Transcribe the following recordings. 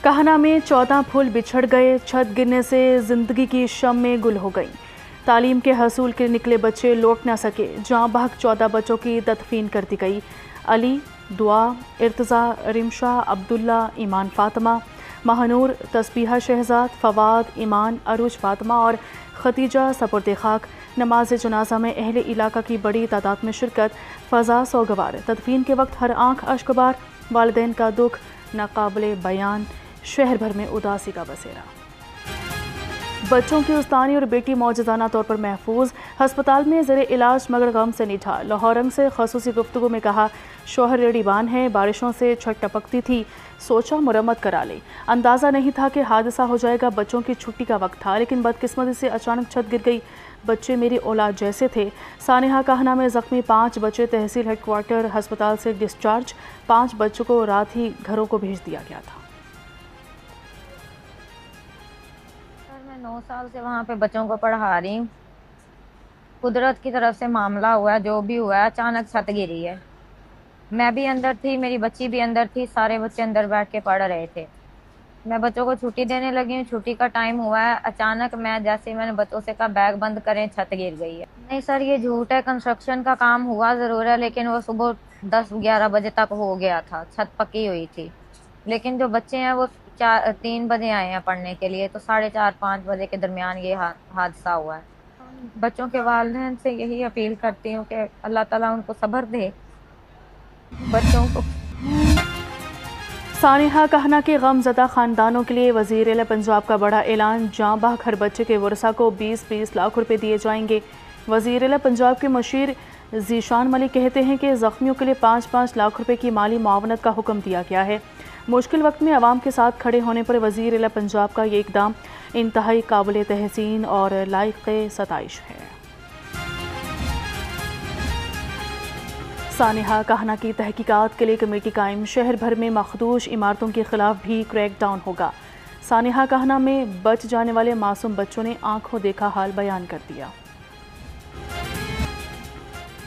कहना में 14 फूल बिछड़ गए, छत गिरने से जिंदगी की शम में गुल हो गई। तालीम के हसूल के निकले बच्चे लौट ना सके, जहाँ बहक 14 बच्चों की तदफीन कर दी गई। अली, दुआ, इर्तज़ा, रिमशा, अब्दुल्ला, ईमान फातिमा, महानूर, तस्बीहा शहजाद, फवाद, ईमान, अरूज फातिमा और खतीजा सपुर्द खाक। नमाज जनाजा में अहले इलाका की बड़ी तादाद में शिरकत, फ़ज़ा सोगवार। तदफीन के वक्त हर आंख अश्कबार, वालिदैन का दुख नाकाबिले बयान, शहर भर में उदासी का बसेरा। बच्चों की उस्तानी और बेटी मौजूदाना तौर पर महफूज, हस्पताल में ज़ेरे इलाज मगर गम से निठा। लाहौर रंग से खसूसी गुफ्तगू में कहा, शोहर रेडीबान है, बारिशों से छत टपकती थी, सोचा मुरम्मत करा ले। अंदाज़ा नहीं था कि हादसा हो जाएगा। बच्चों की छुट्टी का वक्त था, लेकिन बदकिस्मती से अचानक छत गिर गई। बच्चे मेरी औलाद जैसे थे। सानिहा कहना में ज़ख्मी 5 बच्चे तहसील हेडक्वार्टर अस्पताल से डिस्चार्ज। 5 बच्चों को रात ही घरों को भेज दिया गया था। 9 साल से वहाँ पे बच्चों को पढ़ा रही हूँ। कुदरत की तरफ से मामला हुआ है, जो भी हुआ है, अचानक छत गिरी है। मैं भी अंदर थी, मेरी बच्ची भी अंदर थी, सारे बच्चे अंदर बैठ के पढ़ रहे थे। मैं बच्चों को छुट्टी देने लगी हूँ, छुट्टी का टाइम हुआ है, अचानक मैंने बच्चों से कहा बैग बंद करें, छत गिर गई है। नहीं सर, ये झूठ है, कंस्ट्रक्शन का काम हुआ जरूर है, लेकिन वो सुबह 10-11 बजे तक हो गया था, छत पकी हुई थी। लेकिन जो बच्चे हैं वो 3 बजे आए हैं पढ़ने के लिए, तो 4:30-5 बजे के दरमियान ये हादसा हुआ है। बच्चों के वालिदैन से यही अपील करती हूँ कि अल्लाह ताला उनको सब्र दे बच्चों को। सानिहा कहना के गमज़दा ख़ानदानों के लिए वज़ीर आला पंजाब का बड़ा ऐलान, जहाँ बहक हर बच्चे के वरसा को 20-20 लाख रुपए दिए जाएंगे। वज़ीर आला पंजाब के मशीर ज़ीशान मलिक कहते हैं कि ज़ख्मियों के लिए 5-5 लाख रुपए की माली मुआवनत का हुक्म दिया गया है। मुश्किल वक्त में आवाम के साथ खड़े होने पर वज़ीर आला पंजाब का ये इक़दाम इंतहाई काबिल तहसीन और लायक़ सताइश है। सानिहा कहना की तहकीकात के लिए कमेटी कायम, शहर भर में मखदूश इमारतों के खिलाफ भी क्रैकडाउन होगा। सानिहा कहना में बच जाने वाले मासूम बच्चों ने आंखों देखा हाल बयान कर दिया।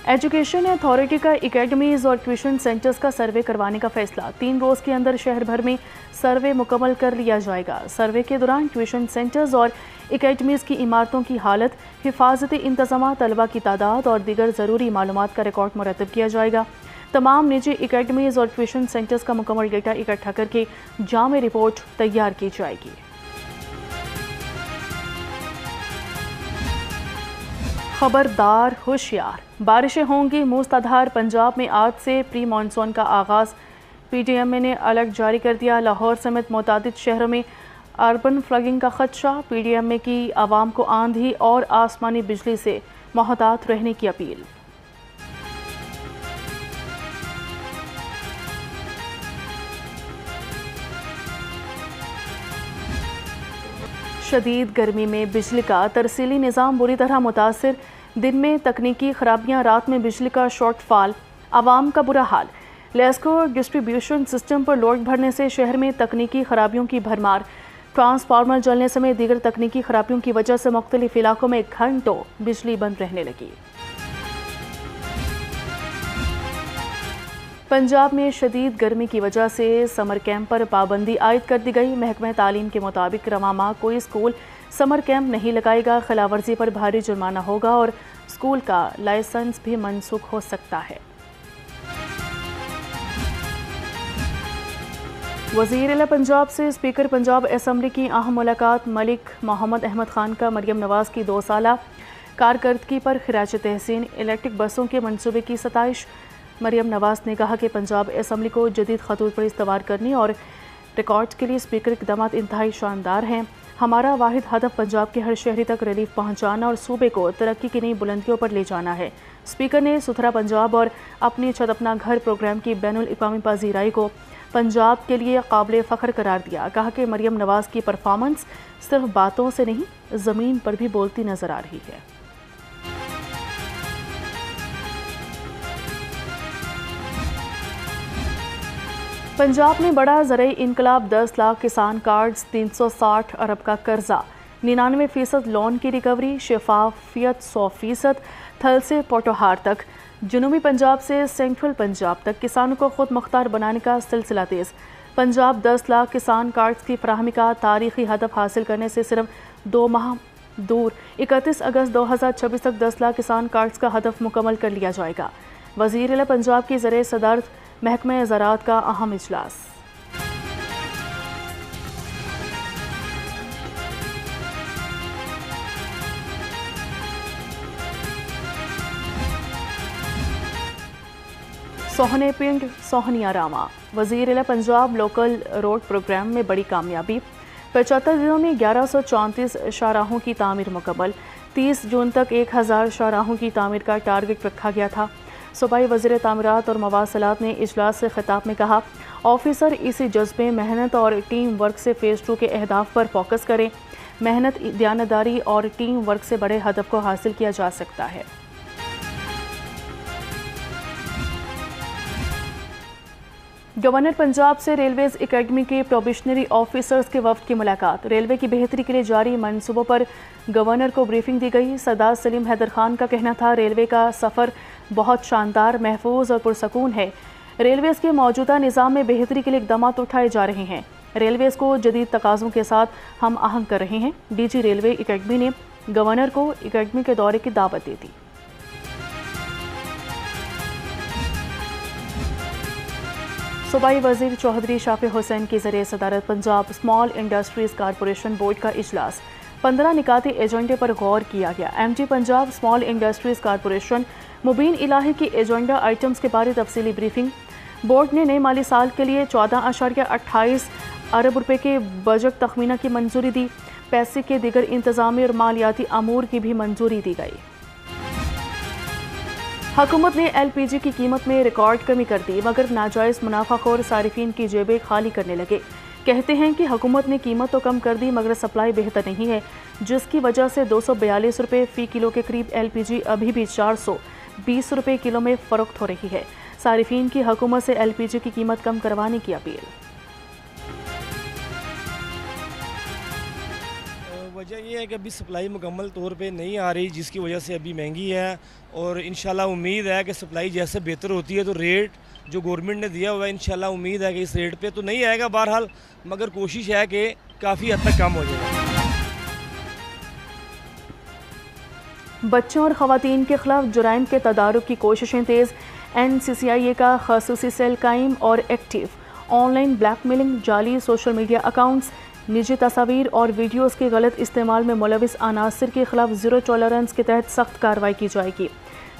एजुकेशन अथॉरिटी का एकेडमीज़ और ट्यूशन सेंटर्स का सर्वे करवाने का फैसला। 3 रोज़ के अंदर शहर भर में सर्वे मुकम्मल कर लिया जाएगा। सर्वे के दौरान ट्यूशन सेंटर्स और एकेडमीज़ की इमारतों की हालत, हिफाजती इंतज़ाम, तलबा की तादाद और दीगर ज़रूरी मालूमात का रिकॉर्ड मुरतब किया जाएगा। तमाम निजी एकेडमीज़ और ट्यूशन सेंटर्स का मुकम्मल डेटा इकट्ठा करके जामे रिपोर्ट तैयार की जाएगी। खबरदार, होशियार, बारिशें होंगी मूसलाधार। पंजाब में आज से प्री मानसून का आगाज़। पीडीएमए ने अलर्ट जारी कर दिया। लाहौर समेत मुतादिद शहरों में अर्बन फ्लडिंग का खदशा। पीडीएमए की आवाम को आंधी और आसमानी बिजली से मोहतात रहने की अपील। शदीद गर्मी में बिजली का तरसीली निज़ाम बुरी तरह मुतासिर। दिन में तकनीकी खराबियां, रात में बिजली का शॉर्टफॉल, आवाम का बुरा हाल। लेस्को डिस्ट्रीब्यूशन सिस्टम पर लोड भरने से शहर में तकनीकी खराबियों की भरमार। ट्रांसफार्मर जलने समेत दीगर तकनीकी खराबियों की वजह से मुख्तलिफ इलाकों में घंटों बिजली बंद रहने लगी। पंजाब में शदीद गर्मी की वजह से समर कैंप पर पाबंदी आयद कर दी गई। महकमा तालीम के मुताबिक रवा माह कोई स्कूल समर कैंप नहीं लगाएगा। खिलाफवर्जी पर भारी जुर्माना होगा और स्कूल का लाइसेंस भी मनसूख हो सकता है। वज़ीर आला पंजाब से स्पीकर पंजाब असम्बली की अहम मुलाकात। मलिक मोहम्मद अहमद खान का मरियम नवाज़ की 2 साला कारकर्दगी पर खिराज तहसीन। इलेक्ट्रिक बसों के मनसूबे की सताइश। मरियम नवाज़ ने कहा कि पंजाब असम्बली को जदीद खतूत पर इस्तवार करने और रिकॉर्ड के लिए स्पीकर इक़दामात इंतहाई शानदार हैं। हमारा वाहिद हदफ पंजाब के हर शहरी तक रिलीफ पहुँचाना और सूबे को तरक्की की नई बुलंदियों पर ले जाना है। स्पीकर ने सुथरा पंजाब और अपनी छत अपना घर प्रोग्राम की बैनुल अक़वामी पजीराई को पंजाब के लिए काबिल फ़ख्र करार दिया। कहा कि मरियम नवाज़ की परफॉर्मेंस सिर्फ बातों से नहीं, ज़मीन पर भी बोलती नजर आ रही है। पंजाब में बड़ा ज़रई इनकलाब। 10 लाख किसान कार्ड्स, 360 अरब का कर्जा, 99% लोन की रिकवरी, शफाफियत 100%। थल से पोटोहार तक, जनूबी पंजाब से सेंट्रल पंजाब तक किसानों को खुद मुख्तार बनाने का सिलसिला तेज़। पंजाब 10 लाख किसान कार्ड्स की फराहमी का तारीखी हदफ हासिल करने से सिर्फ 2 माह दूर 31 अगस्त 2026 तक 10 लाख किसान कार्ड्स का हदफ मुकम्मल कर लिया जाएगा। वज़ीर पंजाब की ज़रिए सदारत महकमा ज़राअत का अहम इजलास। सोहने पिंड सोहनिया रामा। वज़ीर पंजाब लोकल रोड प्रोग्राम में बड़ी कामयाबी। 75 दिनों में 1134 शाहराहों की तामीर मुकम्मल। 30 जून तक 1000 शाहराहों की तामीर का टारगेट रखा गया था। सूबाई वज़ीर तामीरात और मवासलात ने इजलास से खिताब में कहा, ऑफिसर इसी जज्बे, मेहनत और टीम वर्क से फ़ेज़ 2 के अहदाफ पर फोकस करें। मेहनत, दयानतदारी और टीम वर्क से बड़े हदफ को हासिल किया जा सकता है। गवर्नर पंजाब से रेलवेज एकेडमी के प्रोबेशनरी ऑफिसर्स के वफ्द की मुलाकात। रेलवे की बेहतरी के लिए जारी मंसूबों पर गवर्नर को ब्रीफिंग दी गई। सरदार सलीम हैदर खान का कहना था, रेलवे का सफ़र बहुत शानदार, महफूज और पुरसकून है। रेलवेज के मौजूदा निज़ाम में बेहतरी के लिए इक़दाम उठाए जा रहे हैं। रेलवेज को जदीद तकाज़ों के साथ हम आहंग कर रहे हैं। डीजी रेलवे एकेडमी ने गवर्नर को एकेडमी के दौरे की दावत दी थी। सूबाई वज़ीर चौधरी शाफी हुसैन के ज़रिए सदारत Punjab small industries corporation board का इजलास। 15 निकाती एजेंडे पर गौर किया गया। MD Punjab small industries corporation Mubeen Ilahi की एजेंडा आइटम्स के बारे तफसीली ब्रीफिंग। बोर्ड ने नए माली साल के लिए 14.28 अरब रुपये के बजट तखमीना की मंजूरी दी। पैसे के दिगर इंतजामी और मालियाती अमूर की भी मंजूरी दी गई। हुकूमत ने LPG की कीमत में रिकॉर्ड कमी कर दी, मगर नाजायज़ मुनाफाखोर सारिफीन की जेबें खाली करने लगे। कहते हैं कि हुकूमत ने कीमत तो कम कर दी, मगर सप्लाई बेहतर नहीं है, जिसकी वजह से 242 रुपये फ़ी किलो के करीब LPG अभी भी 420 रुपये किलो में फ़रोख्त हो रही है। सारिफीन की हुकूमत से LPG की कीमत कम करवाने की अपील। वजह यह है कि अभी सप्लाई मुकम्मल तौर पे नहीं आ रही, जिसकी वजह से अभी महंगी है। और इंशाल्लाह उम्मीद है कि सप्लाई जैसे बेहतर होती है तो रेट जो गवर्नमेंट ने दिया हुआ है, इंशाल्लाह उम्मीद है कि इस रेट पे तो नहीं आएगा बहरहाल, मगर कोशिश है कि काफ़ी हद तक कम हो जाएगा। बच्चों और ख़वातीन के खिलाफ जुराइम के तदारुक की कोशिशें तेज़। NCCIA का ख़ासूसी सेल कायम और एक्टिव। ऑनलाइन ब्लैकमेलिंग, जाली सोशल मीडिया अकाउंट्स, निजी तस्वीर और वीडियोस के गलत इस्तेमाल में मुलविस अनासिर के खिलाफ ज़ीरो टॉलरेंस के तहत सख्त कार्रवाई की जाएगी।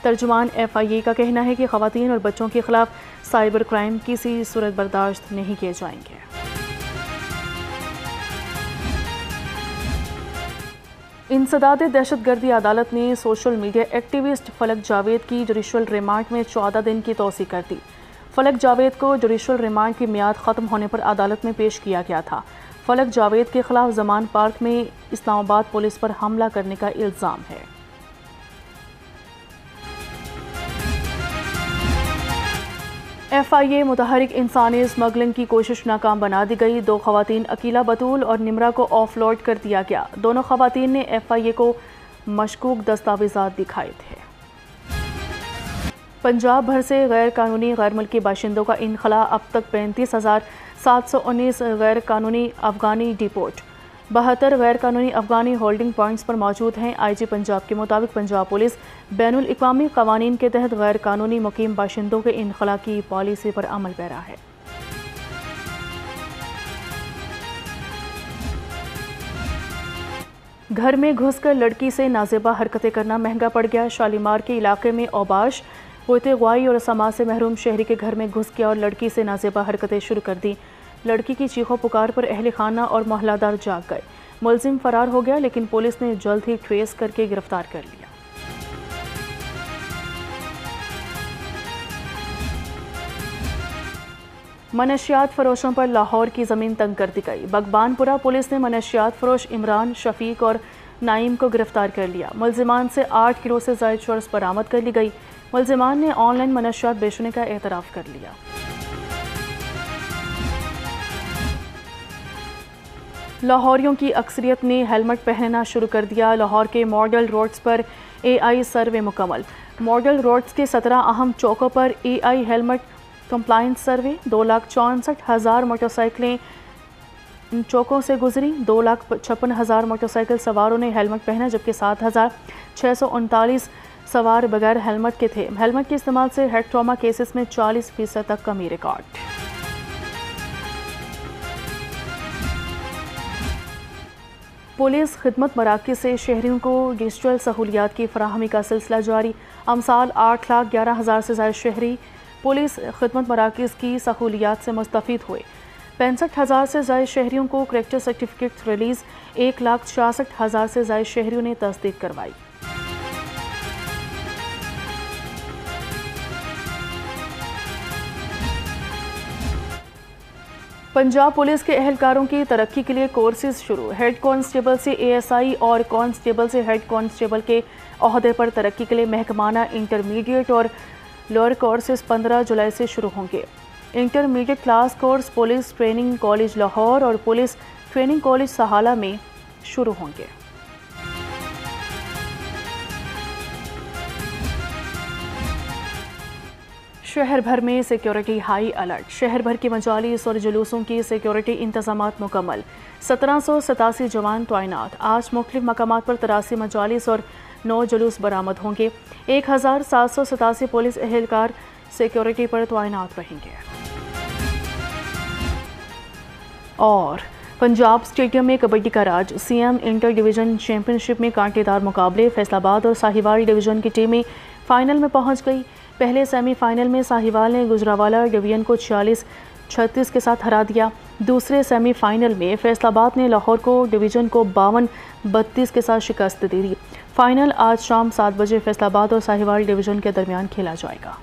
तर्जुमान FIA का कहना है कि ख़वातीन और बच्चों के खिलाफ साइबर क्राइम किसी सूरत बर्दाश्त नहीं किए जाएंगे। इंसदाद दहशतगर्दी अदालत ने सोशल मीडिया एक्टिविस्ट फलक जावेद की जुडिशल रिमांड में 14 दिन की तोसी कर दी। फलक जावेद को जुडिशल रिमांड की मियाद ख़त्म होने पर अदालत में पेश किया गया था। फलक जावेद के खिलाफ जमान पार्क में इस्लामाबाद पुलिस पर हमला करने का इल्ज़ाम है। FIA मुतहरिक इंसानी स्मगलिंग की कोशिश नाकाम बना दी गई। 2 ख़वातीन अकीला बतूल और निमरा को ऑफलोड कर दिया गया। दोनों ख़वातीन ने FIA को मशकूक दस्तावेज़ात दिखाए थे। पंजाब भर से गैर कानूनी गैर मुल्की बाशिंदों का इनखला। अब तक 35,719 गैर कानूनी अफगानी डिपोर्ट। 72 गैर कानूनी अफगानी होल्डिंग पॉइंट्स पर मौजूद हैं। IG पंजाब के मुताबिक पंजाब पुलिस बैनुल अक़वामी क़वानीन के तहत गैर कानूनी मुकीम बाशिंदों के इनखला की पॉलिसी पर अमल पैरा है। घर में घुसकर लड़की से नाजेबा हरकतें करना महंगा पड़ गया। शालीमार के इलाके में औबाश होते और समाज से महरूम शहरी के घर में घुस गया और लड़की से नाजेबा हरकतें शुरू कर दी। लड़की की चीखों पुकार पर अहले खाना और मोहल्लादार जाग गए। मुलजिम फरार हो गया, लेकिन पुलिस ने जल्द ही ट्रेस करके गिरफ्तार कर लिया। मनशियात फरोशों पर लाहौर की ज़मीन तंग कर दी गई। बगबानपुरा पुलिस ने मनशियात फरोश इमरान, शफीक और नाइम को गिरफ्तार कर लिया। मुलजिमान से 8 किलो से ज़ायद चर्स बरामद कर ली गई। मुलजिमान ने ऑनलाइन मनशियात बेचने का एतराफ़ कर लिया। लाहौरियों की अक्सरियत ने हेलमेट पहनना शुरू कर दिया। लाहौर के मॉडल रोड्स पर AI सर्वे मुकम्मल। मॉडल रोड्स के 17 अहम चौकों पर AI हेलमेट कंप्लायंस सर्वे 2,64,000 मोटरसाइकिलें चौकों से गुजरी। 2,56,000 मोटरसाइकिल सवारों ने हेलमेट पहना, जबकि 7,639 सवार बगैर हेलमेट के थे। हेलमेट के इस्तेमाल से हेड ट्रॉमा केसेस में 40% तक कमी रिकॉर्ड। पुलिस खिदमत मराकज़ से शहरियों को डिजिटल सहूलियात की फराहमी का सिलसिला जारी। अमसाल 8,11,000 से ज़ायद शहरी पुलिस खिदमत मराकज़ की सहूलियात से मुस्तफ़ीद हुए। 65,000 से ज़ायद शहरियों को करेक्टर सर्टिफिकेट रिलीज़। 1,66,000 से ज़ायद शहरियों ने तस्दीक करवाई। पंजाब पुलिस के एहलकारों की तरक्की के लिए कोर्सेज शुरू। हेड कांस्टेबल से ASI और कांस्टेबल से हेड कांस्टेबल के ओहदे पर तरक्की के लिए महकमाना इंटरमीडिएट और लोअर कोर्सेज 15 जुलाई से शुरू होंगे। Intermediate class course police training college Lahore और पुलिस ट्रेनिंग कॉलेज सहाला में शुरू होंगे। शहर भर में सिक्योरिटी हाई अलर्ट। शहर भर की मजालिस और जुलूसों की सिक्योरिटी इंतजामात मुकम्मल। 1787 जवान तैनात। आज मुख्तलिफ मकामात पर 83 मजालिस और 9 जुलूस बरामद होंगे। 1,787 पुलिस एहलकार सिक्योरिटी पर तैनात रहेंगे। और पंजाब स्टेडियम में कबड्डी का राज। CM इंटर डिवीज़न चैंपियनशिप में कांटेदार मुकाबले। फैसलाबाद और साहिवाल डिवीज़न की टीमें फाइनल में पहुंच गई। पहले सेमीफाइनल में साहिवाल ने गुजरावाला डिवीज़न को 46-36 के साथ हरा दिया। दूसरे सेमीफाइनल में फैसलाबाद ने लाहौर को डिवीज़न को 52-32 के साथ शिकस्त दे दी। फाइनल आज शाम 7 बजे फैसलाबाद और साहिवाल डिवीज़न के दरमियान खेला जाएगा।